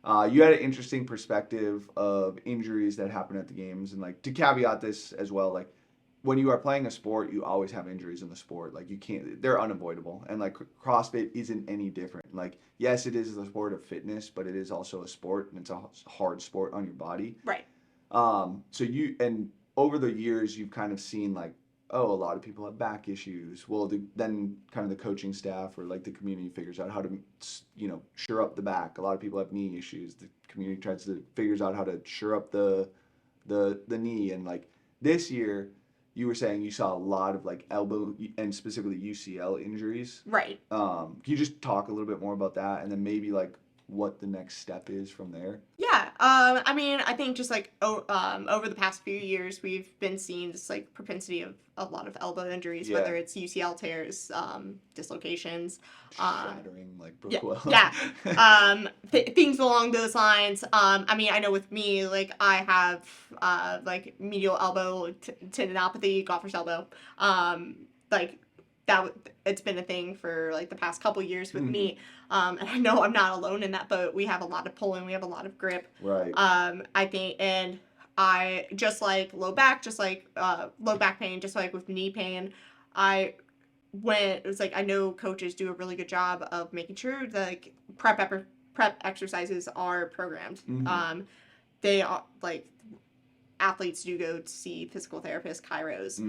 You had an interesting perspective of injuries that happen at the games, and like to caveat this as well, like when you are playing a sport, you always have injuries in the sport. Like you can't, they're unavoidable, and like CrossFit isn't any different. Like yes, it is a sport of fitness, but it is also a sport, and it's a hard sport on your body. Right. So you and over the years, you've kind of seen like, oh, a lot of people have back issues. Well, then kind of the coaching staff or like the community figures out how to, shore up the back. A lot of people have knee issues. The community tries to figures out how to shore up the knee. And like this year, you were saying you saw a lot of like elbow and specifically UCL injuries. Right. Can you just talk a little bit more about that, and then maybe like what the next step is from there? Yeah, I mean, I think just like over the past few years, we've been seeing this like propensity of a lot of elbow injuries, Yeah. whether it's UCL tears, dislocations, Shattering like yeah, Brookwell. yeah, things along those lines. I mean, I know with me, like I have like medial elbow tendinopathy, golfer's elbow, like that. It's been a thing for like the past couple years with me. And I know I'm not alone in that boat. We have a lot of pulling, we have a lot of grip. Right. I think, and I just like low back, just like low back pain, just like with knee pain. I it was like I know coaches do a really good job of making sure that like prep exercises are programmed. They are like athletes do go to see physical therapists, chiros,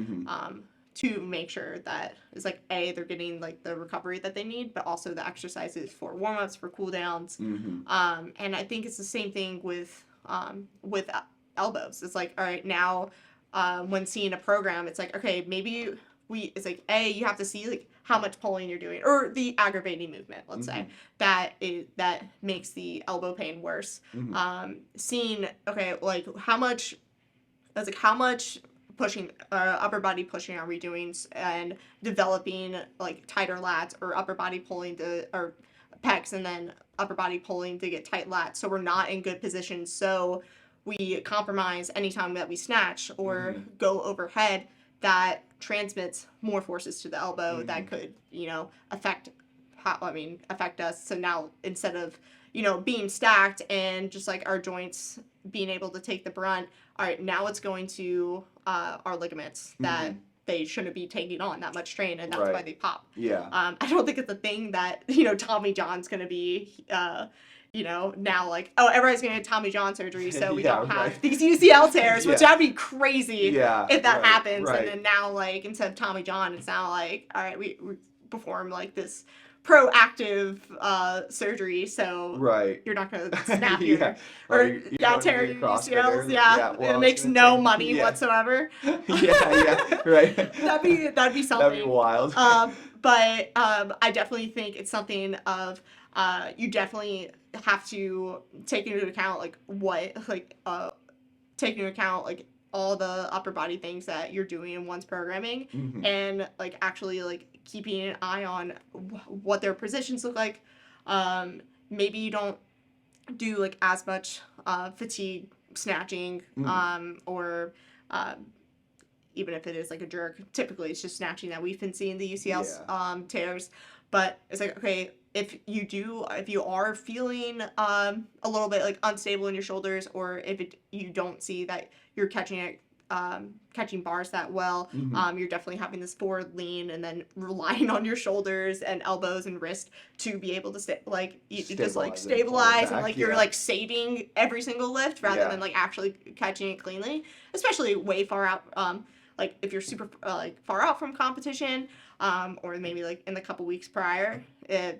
to make sure that it's like they're getting like the recovery that they need, but also the exercises for warm ups, for cool downs. And I think it's the same thing with elbows. It's like, all right, now when seeing a program, it's like, okay, maybe it's like you have to see like how much pulling you're doing or the aggravating movement, let's say, that makes the elbow pain worse. Seeing, okay, like how much pushing upper body pushing are we doing, and developing like tighter lats or upper body pulling or pecs and then upper body pulling to get tight lats, so we're not in good position, so we compromise anytime that we snatch or go overhead, that transmits more forces to the elbow that could affect us. So now instead of being stacked and just like our joints being able to take the brunt, all right, now it's going to our ligaments that they shouldn't be taking on that much strain, and that's why they pop. Yeah. I don't think it's a thing that Tommy John's going to be now like, oh, everybody's going to get Tommy John surgery, so we don't have these UCL tears, which that'd be crazy if that happens. And then now, like, instead of Tommy John, it's now like, all right, we perform like this proactive surgery, so you're not going to snap tear your UCLs. It makes no money whatsoever. Right. That'd be something. That'd be wild. But I definitely think it's something of you definitely have to take into account all the upper body things that you're doing in one's programming, and like actually like keeping an eye on what their positions look like. Maybe you don't do like as much fatigue snatching, or even if it is like a jerk, typically it's just snatching that we've been seeing the UCL tears. But it's like, okay, if you are feeling a little bit like unstable in your shoulders, or if you don't see that you're catching bars that well, you're definitely having this forward lean and then relying on your shoulders and elbows and wrist to be able to stabilize and like you're like saving every single lift rather than like actually catching it cleanly, especially way far out. Like if you're super far out from competition, or maybe like in the couple weeks prior,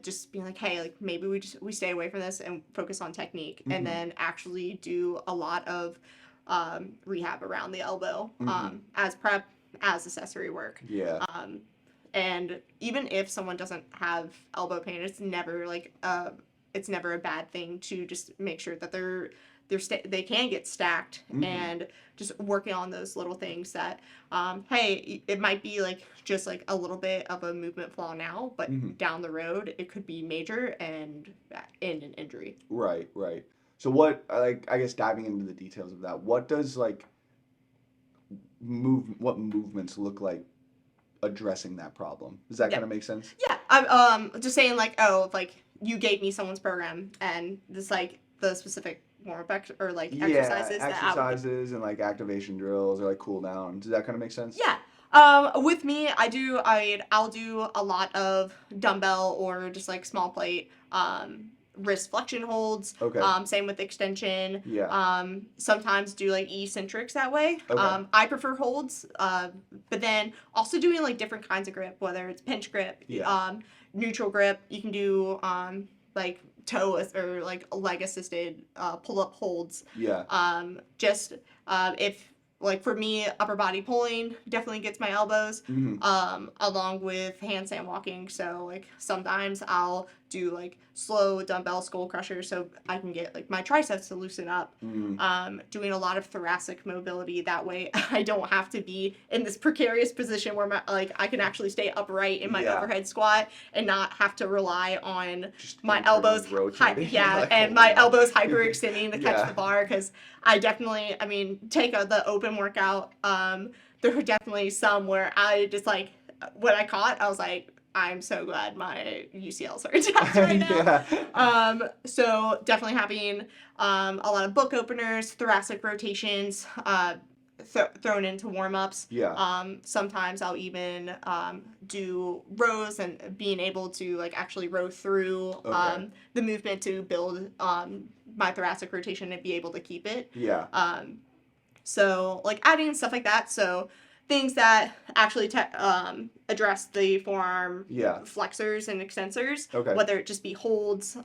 just being like, hey, like maybe we stay away from this and focus on technique, and then actually do a lot of rehab around the elbow, as prep, as accessory work. And even if someone doesn't have elbow pain, it's never a bad thing to just make sure that they can get stacked, and just working on those little things that, hey, it might be like just like a little bit of a movement flaw now, but down the road it could be major and end an injury. Right. So what, like, I guess diving into the details of that, what does like what movements look like addressing that problem? Does that kind of make sense? Yeah, I'm just saying like, oh, like you gave me someone's program and just like the specific warm-up or like Yeah, exercises that I would. exercises and like activation drills or like cool down. Does that kind of make sense? Yeah. With me, I'll do a lot of dumbbell or just like small plate, wrist flexion holds. Okay. Same with extension. Yeah. Sometimes do like eccentrics that way. Okay. I prefer holds. But then also doing like different kinds of grip, whether it's pinch grip, Yeah. neutral grip. You can do like or like leg assisted pull up holds. Yeah. Just if like for me, upper body pulling definitely gets my elbows, Mm-hmm. along with handstand walking. So like sometimes I'll do like slow dumbbell skull crushers so I can get like my triceps to loosen up. Doing a lot of thoracic mobility that way. I don't have to be in this precarious position where my like I can actually stay upright in my Yeah. overhead squat and not have to rely on Just my internally elbows rotating, like, and holding my on. elbows hyperextending to catch Yeah. the bar, because I definitely, I mean, take the open workout. There were definitely some where I just like when I caught, I was like, I'm so glad my UCLs are attached right now. Yeah. So definitely having a lot of book openers, thoracic rotations, thrown into warm-ups. Yeah. Sometimes I'll even do rows and being able to like actually row through Okay. the movement to build my thoracic rotation and be able to keep it. Yeah. So like adding stuff like that. So things that actually address the forearm Yeah. flexors and extensors, Okay. whether it just be holds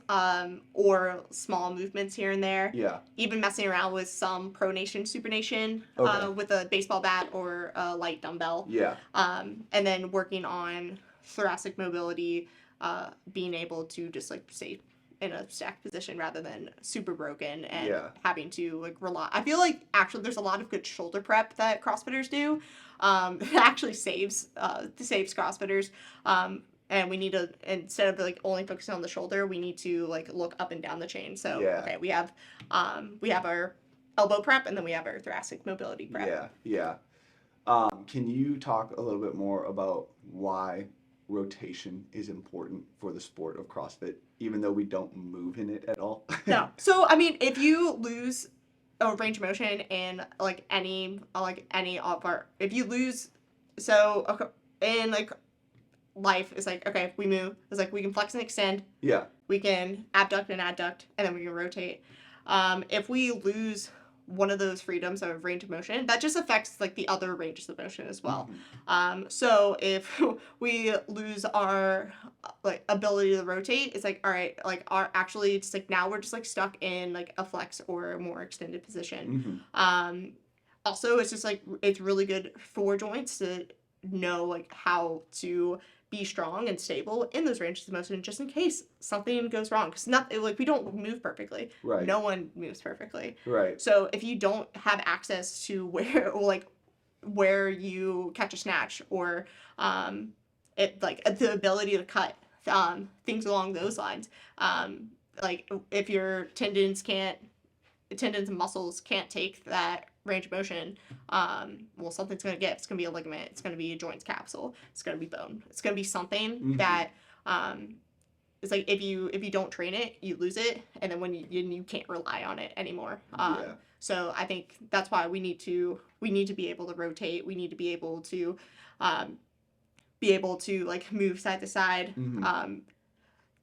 or small movements here and there. Yeah. Even messing around with some pronation, supination Okay. with a baseball bat or a light dumbbell. Yeah. And then working on thoracic mobility, being able to just like stay in a stacked position rather than super broken and Yeah. having to like rely. I feel like actually there's a lot of good shoulder prep that CrossFitters do. It actually saves CrossFitters. And we need to, instead of like only focusing on the shoulder, we need to like look up and down the chain. So Yeah. okay, we have our elbow prep and then we have our thoracic mobility prep. Yeah. Yeah. Can you talk a little bit more about why rotation is important for the sport of CrossFit, even though we don't move in it at all? No. So I mean, if you lose a range of motion in like any of our, if you lose, so okay, in like life is like, okay, if we move, it's like we can flex and extend, Yeah. we can abduct and adduct, and then we can rotate. If we lose one of those freedoms of range of motion, that just affects like the other ranges of motion as well. So if we lose our like ability to rotate, it's like, all right, like our actually it's like now we're just like stuck in like a flex or a more extended position. Also, it's just like it's really good for joints to know like how to be strong and stable in those ranges of motion just in case something goes wrong, because not like we don't move perfectly. Right. No one moves perfectly. Right. So if you don't have access to where you catch a snatch or it like the ability to cut things along those lines, like if your tendons and muscles can't take that range of motion, well, something's going to get. It's going to be a ligament. It's going to be a joints capsule. It's going to be bone. It's going to be something that it's like if you don't train it, you lose it, and then when you can't rely on it anymore. Yeah. So I think that's why we need to be able to rotate. We need to be able to like move side to side.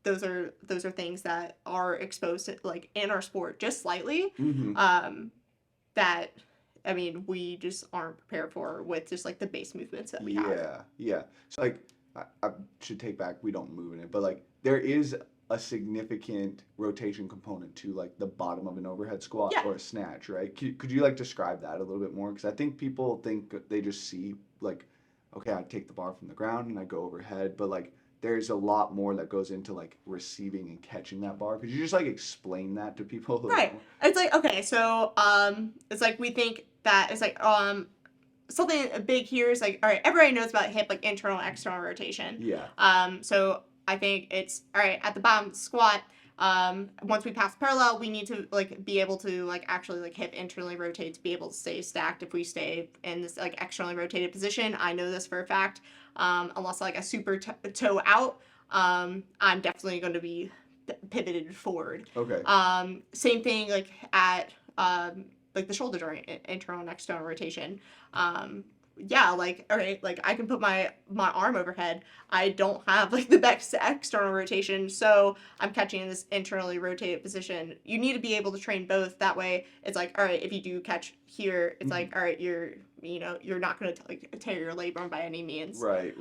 Those are things that are exposed to, like in our sport just slightly. That I mean we just aren't prepared for with just like the base movements that we have. Yeah. Yeah. So like I should take back we don't move in it, but like there is a significant rotation component to like the bottom of an overhead squat Yeah. or a snatch, right? Could you like describe that a little bit more? Because I think people think they just see like, okay, I take the bar from the ground and I go overhead, but like there's a lot more that goes into like receiving and catching that bar. Could you just like explain that to people? Right. It's like, okay, so it's like we think that it's like something big here is like, all right, everybody knows about hip like internal and external rotation. Yeah. So I think it's all right at the bottom squat. Once we pass parallel, we need to like be able to like actually like hip internally rotate to be able to stay stacked. If we stay in this like externally rotated position, I know this for a fact. Unless like a super toe out, I'm definitely going to be pivoted forward. Okay. Same thing like at like the shoulder joint, internal and external rotation. Yeah, like, all right, like I can put my arm overhead. I don't have like the best external rotation, so I'm catching in this internally rotated position. You need to be able to train both. That way, it's like, all right, if you do catch here, it's like, all right, you're not going to like tear your labrum by any means. Right.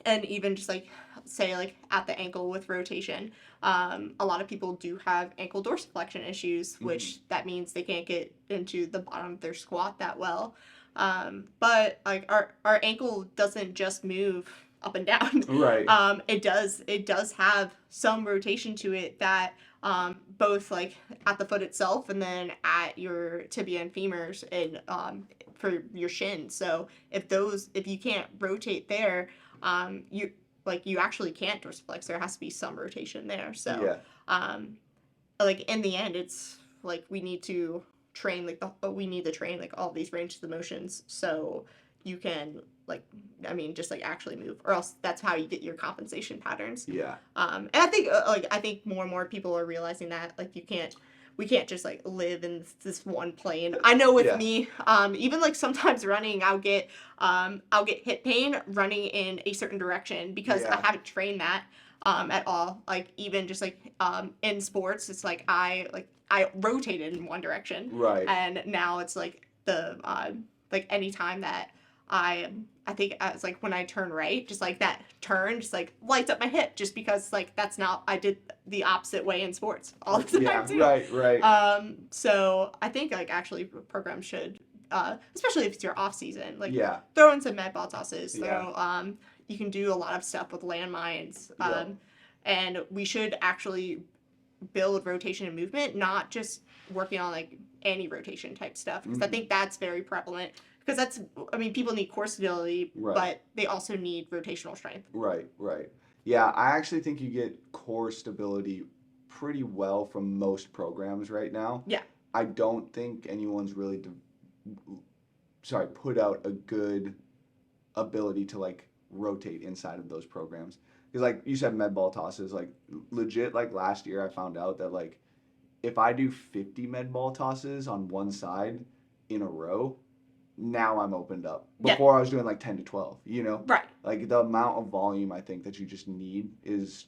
And even just like say like at the ankle with rotation, a lot of people do have ankle dorsiflexion issues, which that means they can't get into the bottom of their squat that well. But like our ankle doesn't just move up and down. Right. It does have some rotation to it that both like at the foot itself and then at your tibia and femurs and for your shin. So if you can't rotate there, you actually can't dorsiflex. There has to be some rotation there. So like in the end, it's like we need to train like all these ranges of motions so you can just actually move, or else that's how you get your compensation patterns. And I think more and more people are realizing that like we can't just like live in this one plane. I know with me, even like sometimes running, I'll get hip pain running in a certain direction because I haven't trained that at all. Like even just like in sports, it's like I rotated in one direction, right? And now it's like the like anytime that I think it's like when I turn right, just like that turn just like lights up my hip, just because like that's not, I did the opposite way in sports all the time too. Right. So I think like actually programs should, especially if it's your off season, like throw in some med ball tosses, you can do a lot of stuff with landmines, and we should actually build rotation and movement, not just working on like anti-rotation type stuff, because I think that's very prevalent. Because people need core stability, but they also need rotational strength. Right. Yeah, I actually think you get core stability pretty well from most programs right now. Yeah. I don't think anyone's really put out a good ability to like rotate inside of those programs. Because like you said, med ball tosses, like legit, like last year I found out that like if I do 50 med ball tosses on one side in a row, now I'm opened up. Before I was doing like 10 to 12, Right. Like the amount of volume I think that you just need is,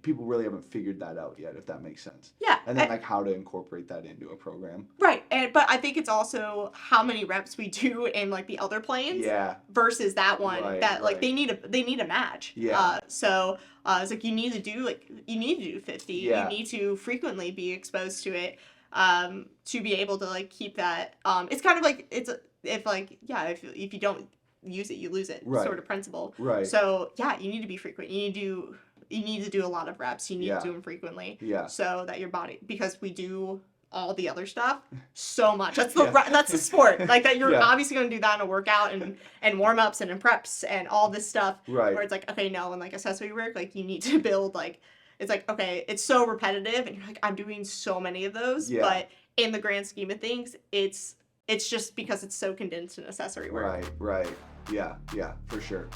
people really haven't figured that out yet, if that makes sense. Yeah. And then like how to incorporate that into a program. Right. But I think it's also how many reps we do in like the other planes versus that one like they need a match. Yeah. So it's like you need to do 50. Yeah. You need to frequently be exposed to it to be able to like keep that. It's kind of like if you don't use it, you lose it sort of principle. Right. So you need to be frequent. You need to do a lot of reps. You need to do them frequently. Yeah. So that your body, because we do all the other stuff so much. That's the sport. Like that you're obviously going to do that in a workout and warm ups and in preps and all this stuff. Right. Where it's like, okay, no, and like accessory work, like you need to build like, it's like, okay, it's so repetitive and you're like, I'm doing so many of those, but in the grand scheme of things, it's just because it's so condensed in accessory work. Right. Yeah, for sure.